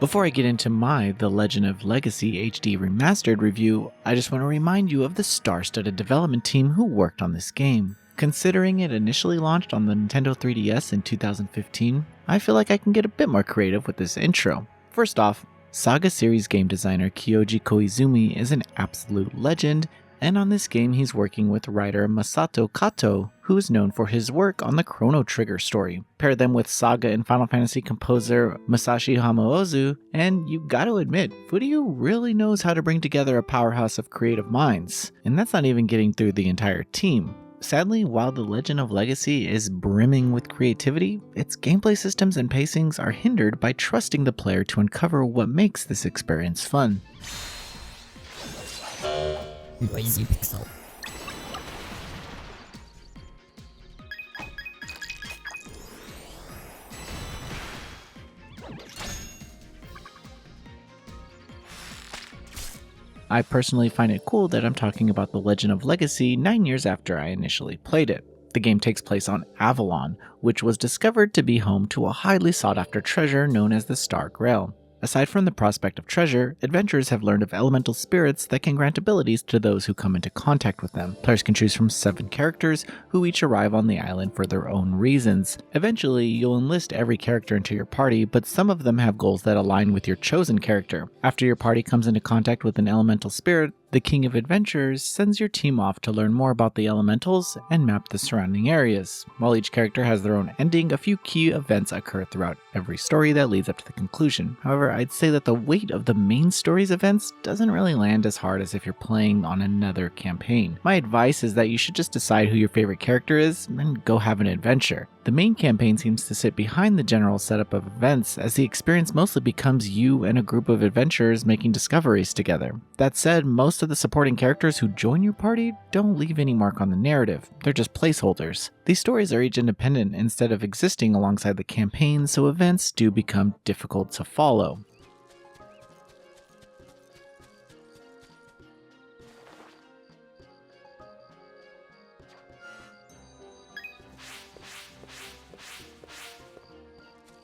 Before I get into my The Legend of Legacy HD Remastered review, I just want to remind you of the star-studded development team who worked on this game. Considering it initially launched on the Nintendo 3DS in 2015, I feel like I can get a bit more creative with this intro. First off, Saga series game designer Kyoji Koizumi is an absolute legend, and on this game he's working with writer Masato Kato, who is known for his work on the Chrono Trigger story. Pair them with Saga and Final Fantasy composer Masashi Hamauzu, and you gotta admit, Furyu really knows how to bring together a powerhouse of creative minds, and that's not even getting through the entire team. Sadly, while The Legend of Legacy is brimming with creativity, its gameplay systems and pacings are hindered by trusting the player to uncover what makes this experience fun. Lazy pixel. I personally find it cool that I'm talking about The Legend of Legacy 9 years after I initially played it. The game takes place on Avalon, which was discovered to be home to a highly sought after treasure known as the Star Grail. Aside from the prospect of treasure, adventurers have learned of elemental spirits that can grant abilities to those who come into contact with them. Players can choose from 7 characters, who each arrive on the island for their own reasons. Eventually, you'll enlist every character into your party, but some of them have goals that align with your chosen character. After your party comes into contact with an elemental spirit, the King of Adventurers sends your team off to learn more about the elementals and map the surrounding areas. While each character has their own ending, a few key events occur throughout every story that leads up to the conclusion. However, I'd say that the weight of the main story's events doesn't really land as hard as if you're playing on another campaign. My advice is that you should just decide who your favorite character is and go have an adventure. The main campaign seems to sit behind the general setup of events, as the experience mostly becomes you and a group of adventurers making discoveries together. That said, most of the supporting characters who join your party don't leave any mark on the narrative, they're just placeholders. These stories are each independent instead of existing alongside the campaign, so events do become difficult to follow.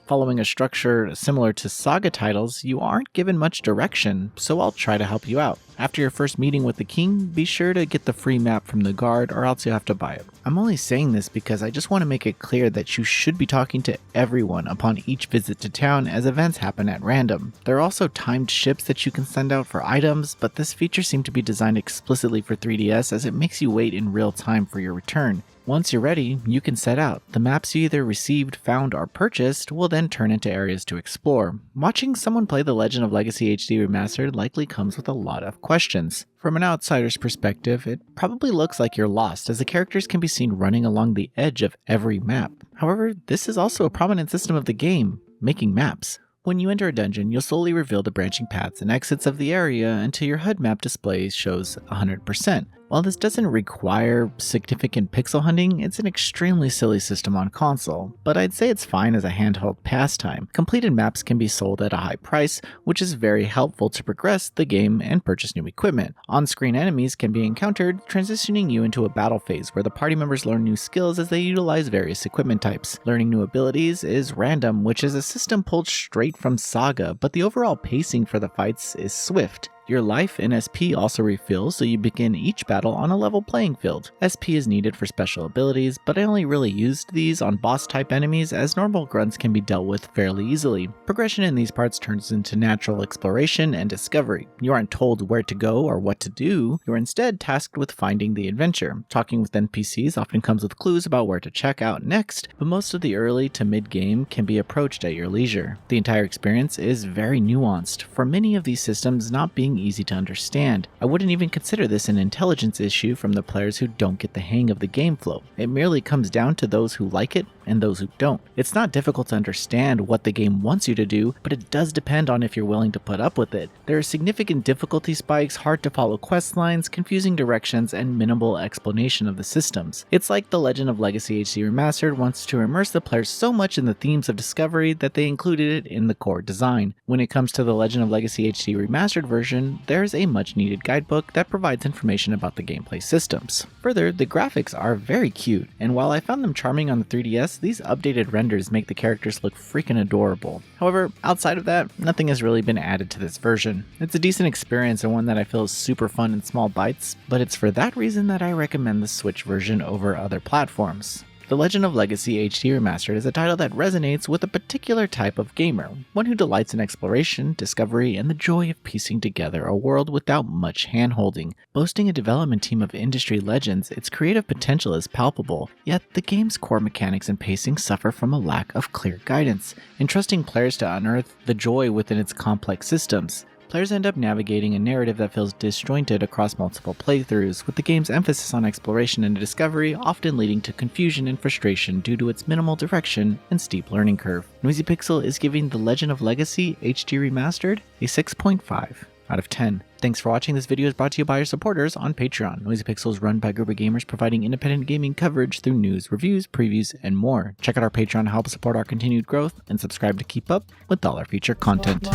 Following a structure similar to Saga titles, you aren't given much direction, so I'll try to help you out. After your first meeting with the king, be sure to get the free map from the guard or else you'll have to buy it. I'm only saying this because I just want to make it clear that you should be talking to everyone upon each visit to town, as events happen at random. There are also timed ships that you can send out for items, but this feature seemed to be designed explicitly for 3DS as it makes you wait in real time for your return. Once you're ready, you can set out. The maps you either received, found, or purchased will then turn into areas to explore. Watching someone play The Legend of Legacy HD Remastered likely comes with a lot of questions. From an outsider's perspective, it probably looks like you're lost, as the characters can be seen running along the edge of every map. However, this is also a prominent system of the game, making maps. When you enter a dungeon, you'll slowly reveal the branching paths and exits of the area until your HUD map display shows 100%. While this doesn't require significant pixel hunting, it's an extremely silly system on console, but I'd say it's fine as a handheld pastime. Completed maps can be sold at a high price, which is very helpful to progress the game and purchase new equipment. On-screen enemies can be encountered, transitioning you into a battle phase where the party members learn new skills as they utilize various equipment types. Learning new abilities is random, which is a system pulled straight from Saga, but the overall pacing for the fights is swift. Your life and SP also refills, so you begin each battle on a level playing field. SP is needed for special abilities, but I only really used these on boss type enemies, as normal grunts can be dealt with fairly easily. Progression in these parts turns into natural exploration and discovery. You aren't told where to go or what to do, you're instead tasked with finding the adventure. Talking with NPCs often comes with clues about where to check out next, but most of the early to mid game can be approached at your leisure. The entire experience is very nuanced, for many of these systems not being easy to understand. I wouldn't even consider this an intelligence issue from the players who don't get the hang of the game flow. It merely comes down to those who like it and those who don't. It's not difficult to understand what the game wants you to do, but it does depend on if you're willing to put up with it. There are significant difficulty spikes, hard to follow quest lines, confusing directions, and minimal explanation of the systems. It's like The Legend of Legacy HD Remastered wants to immerse the players so much in the themes of discovery that they included it in the core design. When it comes to the Legend of Legacy HD Remastered version, addition, there's a much needed guidebook that provides information about the gameplay systems. Further, the graphics are very cute, and while I found them charming on the 3DS, these updated renders make the characters look freaking adorable. However, outside of that, nothing has really been added to this version. It's a decent experience and one that I feel is super fun in small bites, but it's for that reason that I recommend the Switch version over other platforms. The Legend of Legacy HD Remastered is a title that resonates with a particular type of gamer, one who delights in exploration, discovery, and the joy of piecing together a world without much hand-holding. Boasting a development team of industry legends, its creative potential is palpable, yet the game's core mechanics and pacing suffer from a lack of clear guidance, entrusting players to unearth the joy within its complex systems. Players end up navigating a narrative that feels disjointed across multiple playthroughs, with the game's emphasis on exploration and discovery often leading to confusion and frustration due to its minimal direction and steep learning curve. Noisy Pixel is giving The Legend of Legacy HD Remastered a 6.5 out of 10. Thanks for watching. This video is brought to you by our supporters on Patreon. Noisy Pixel is run by a group of gamers providing independent gaming coverage through news, reviews, previews, and more. Check out our Patreon to help support our continued growth, and subscribe to keep up with all our feature content.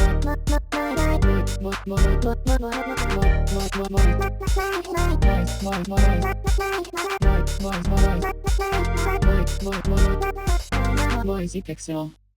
Noisy Pixel.